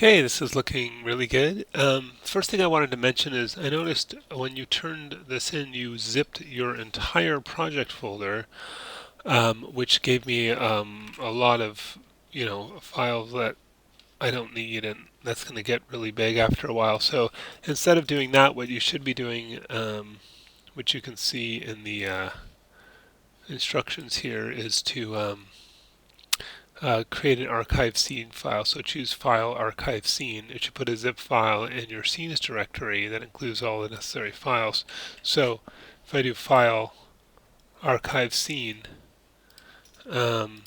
Okay, this is looking really good. First thing I wanted to mention is I noticed when you turned this in, you zipped your entire project folder, which gave me a lot of, files that I don't need, and that's going to get really big after a while. So instead of doing that, what you should be doing, which you can see in the instructions here, is to create an archive scene file. So choose File, Archive Scene. It should put a zip file in your scenes directory that includes all the necessary files. So if I do File, Archive Scene, um,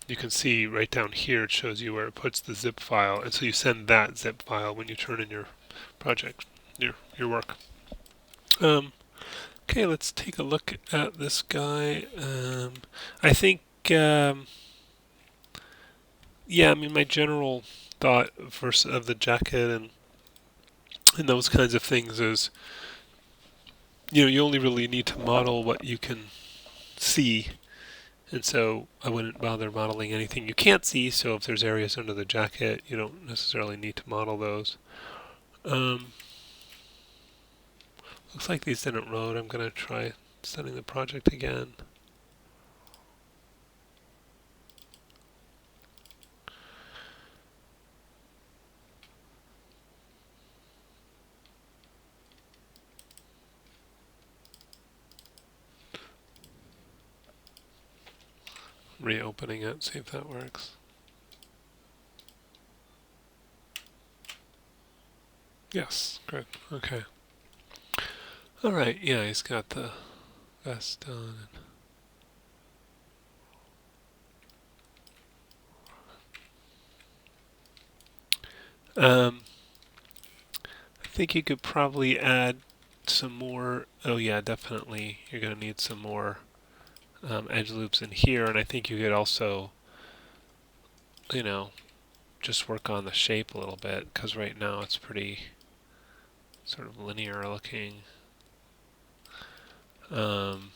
you can see right down here it shows you where it puts the zip file, and so you send that zip file when you turn in your project, your work. Um, okay, let's take a look at this guy. I think. Yeah, I mean, my general thought first of the jacket and those kinds of things is, you only really need to model what you can see. And so I wouldn't bother modeling anything you can't see. So if there's areas under the jacket, you don't necessarily need to model those. Um, Looks like these didn't load. I'm going to try setting the project again. Reopening it, see if that works. Yes, good. Okay. All right. Yeah, he's got the vest on. Um, I think you could probably add some more. Oh yeah, definitely. You're going to need some more edge loops in here, and I think you could also, you know, just work on the shape a little bit, because right now it's pretty sort of linear looking. Um,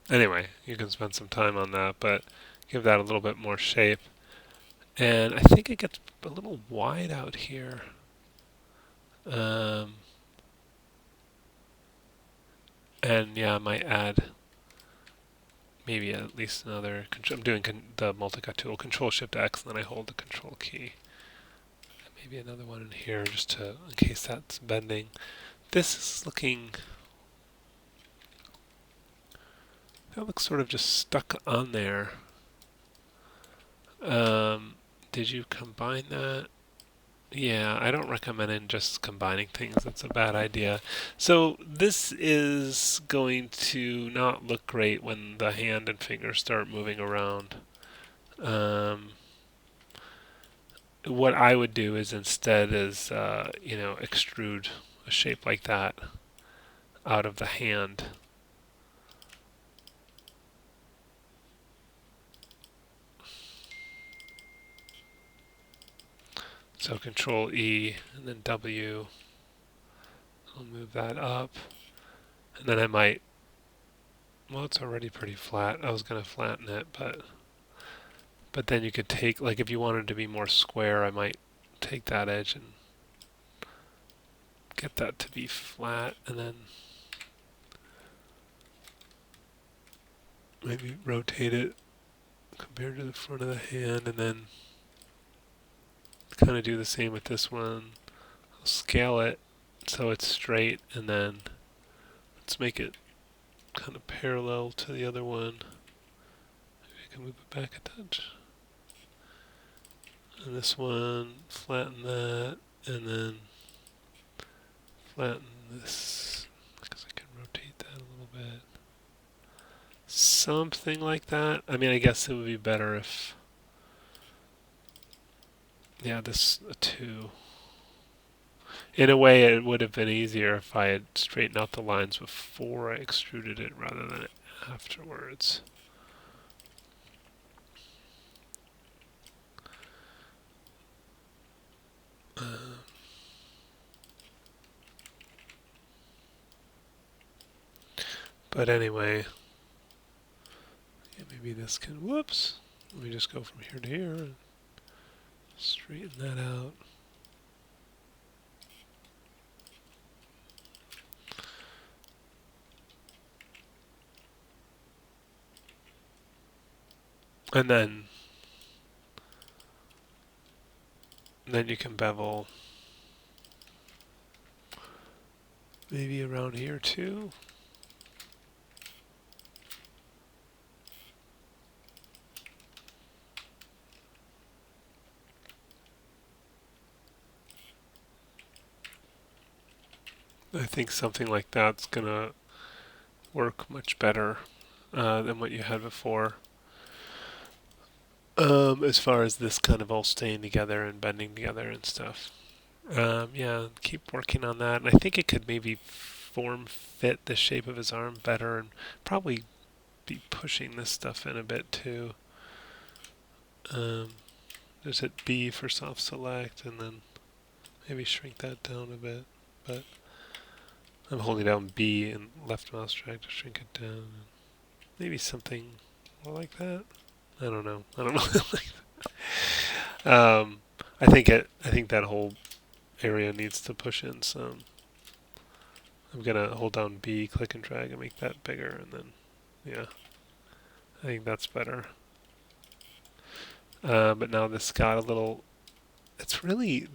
anyway, you can spend some time on that, but give that a little bit more shape. And I think it gets a little wide out here. Um, and yeah, I might add maybe at least another. I'm doing the multicut tool, Control Shift X, and then I hold the Control key. And maybe another one in here, just to in case that's bending. This is looking. That looks sort of just stuck on there. Did you combine that? Yeah, I don't recommend just combining things. That's a bad idea. So this is going to not look great when the hand and fingers start moving around. Um, what I would do is instead extrude a shape like that out of the hand. So Control E and then W. I'll move that up. And then I might, well, it's already pretty flat. I was going to flatten it, but then you could take, like if you wanted to be more square, I might take that edge and get that to be flat, and then maybe rotate it compared to the front of the hand, and then kind of do the same with this one. I'll scale it so it's straight, and then let's make it kind of parallel to the other one. Maybe I can move it back a touch. And this one, flatten that, and then flatten this, because I can rotate that a little bit. Something like that. I mean, I guess it would be better if, yeah, this a 2. In a way, it would have been easier if I had straightened out the lines before I extruded it rather than afterwards. But anyway, yeah, maybe this can, whoops. Let me just go from here to here and straighten that out. And then you can bevel maybe around here too. I think something like that's gonna work much better than what you had before. As far as this kind of all staying together and bending together and stuff. Yeah, keep working on that. And I think it could maybe form fit the shape of his arm better and probably be pushing this stuff in a bit too. Just hit B for soft select and then maybe shrink that down a bit. But I'm holding down B and left mouse drag to shrink it down. Maybe something more like that. I don't know. I think that whole area needs to push in some. I'm gonna hold down B, click and drag, and make that bigger, and then, yeah, I think that's better. But now this got a little.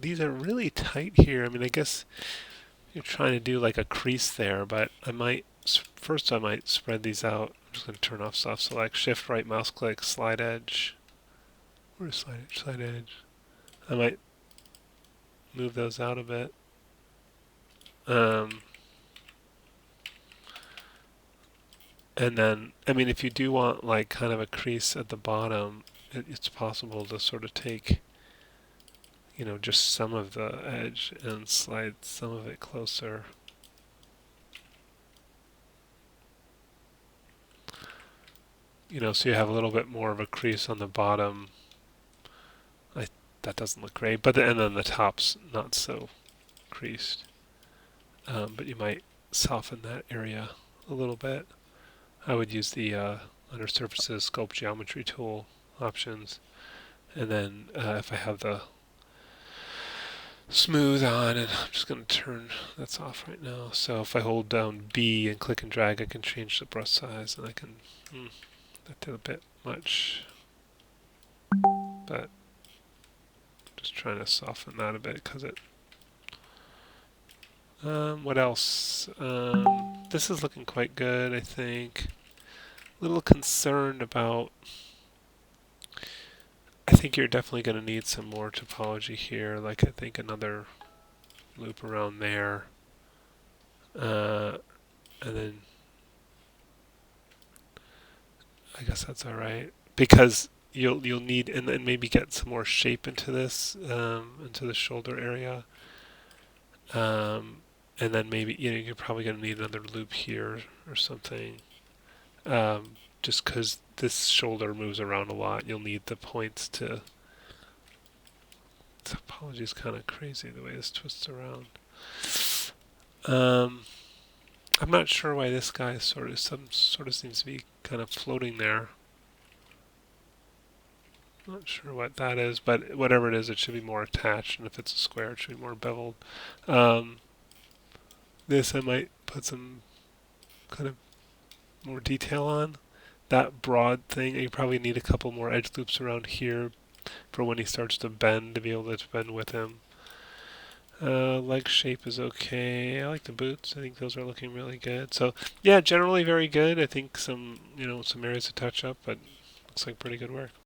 These are really tight here. I mean, I guess you're trying to do like a crease there, but I might spread these out. I'm just gonna turn off soft select, shift right mouse click, slide edge. Where's slide edge? Slide edge. I might move those out a bit. And then, I mean, if you do want like kind of a crease at the bottom, it's possible to sort of take, just some of the edge and slide some of it closer. So you have a little bit more of a crease on the bottom. That doesn't look great, and then the top's not so creased. But you might soften that area a little bit. I would use the under surfaces sculpt geometry tool options, and then if I have the smooth on, and I'm just going to turn that's off right now. So if I hold down B and click and drag, I can change the brush size, and I can that did a bit much, but just trying to soften that a bit because it. What else? This is looking quite good, I think. A little concerned about. I think you're definitely going to need some more topology here. Like I think another loop around there, and then I guess that's all right because you'll need and maybe get some more shape into this into the shoulder area. And then maybe you're probably going to need another loop here or something. Just because this shoulder moves around a lot, you'll need the points to. Topology is kind of crazy the way this twists around. I'm not sure why this guy sort of seems to be kind of floating there. Not sure what that is, but whatever it is, it should be more attached, and if it's a square, it should be more beveled. This I might put some kind of more detail on. That broad thing, you probably need a couple more edge loops around here for when he starts to bend to be able to bend with him. Leg shape is okay. I like the boots. I think those are looking really good. So yeah, generally very good. I think some areas to touch up, but looks like pretty good work.